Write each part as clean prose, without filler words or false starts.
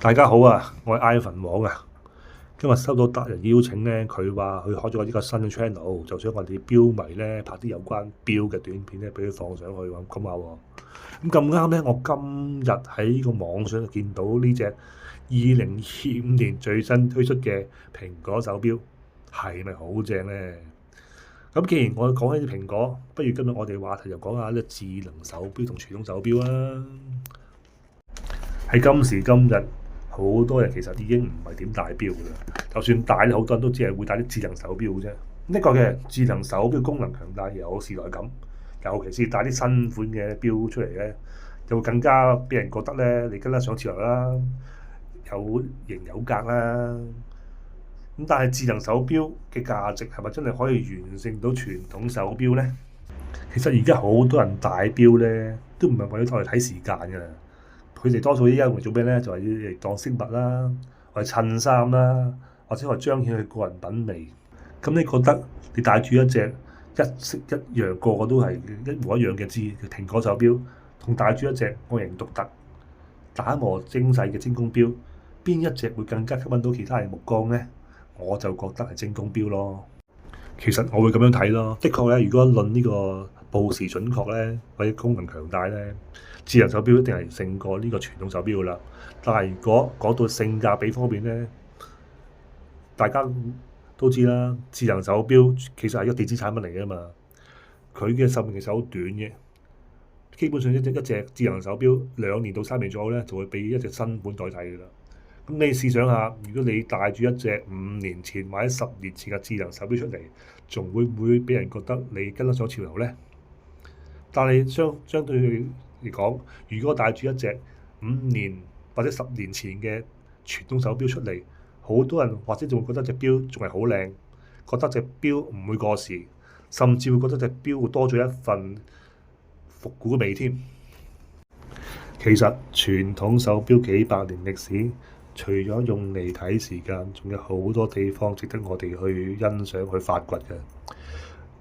大家好啊，我係 Ivan 王啊。今日收到達人邀請咧，佢話佢開咗呢個新嘅 channel，就想我哋標迷咧拍啲有關標嘅短片咧，俾佢放上去咁話喎。咁咁啱咧，我今日喺呢個網上見到呢隻2025年最新推出嘅蘋果手錶，係咪好正咧？咁既然我講起啲蘋果，不如今日我哋話題就講下呢智能手錶同傳統手錶啊。喺今時今日，好多人其實已經唔係點戴錶㗎啦。就算戴，好多人都只係會戴啲智能手錶啫。呢個嘅智能手錶功能強大，有時代感，尤其是戴啲新款嘅錶出嚟咧，就會更加俾人覺得咧，你跟得上潮流啦，有型有格啦。咁但係智能手錶嘅價值係咪真係可以完勝到傳統手錶咧？其實而家好多人戴錶咧，都唔係為咗嚟睇時間㗎啦。佢哋多數依家用嚟做咩咧？就係要嚟當飾物啦，或者襯衫啦，或者係彰顯佢個人品味。咁你覺得你戴住一隻一式一樣，個個都係一模一樣嘅蘋果手錶，同戴住一隻外形獨特、打磨精細嘅精工錶，邊一隻會更加吸引到其他人目光咧？我就覺得係精工錶咯。其實我會咁樣睇咯。的確咧，如果論呢個報時準確咧，或者功能強大咧，智能手錶一定係勝過呢個傳統手錶噶啦。但係如果講到性價比方面咧，大家都知啦，智能手錶其實係一個電子產品嚟噶嘛，佢嘅壽命其實好短嘅，基本上一隻智能手錶2年到3年左右咧，就會俾一隻新款代替噶啦。咁你試想下，如果你戴住一隻5年前或者10年前嘅智能手錶出嚟，仲會唔會俾人覺得你跟得上潮流呢？但係相對嚟講，如果戴住一隻5年或者10年前嘅傳統手錶出嚟，好多人或者仲會覺得隻錶仲係好靚，覺得隻錶唔會過時，甚至會覺得隻錶會多咗一份復古味添。其實傳統手錶幾百年歷史，除咗用嚟睇時間，仲有好多地方值得我哋去欣賞、去發掘嘅。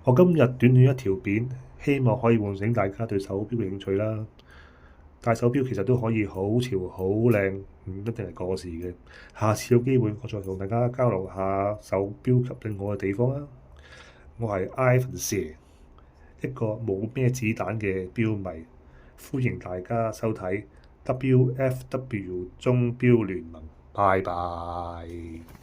我今日短短一條片，希望可以喚醒大家對手錶嘅興趣啦。戴手錶其實都可以好潮、好靚，唔一定係過時嘅。下次有機會，我再同大家交流下手錶吸引我嘅地方啦。我係 Ivan Sir，一個冇咩子彈嘅錶迷，歡迎大家收睇 WFW 鐘錶聯盟。拜拜。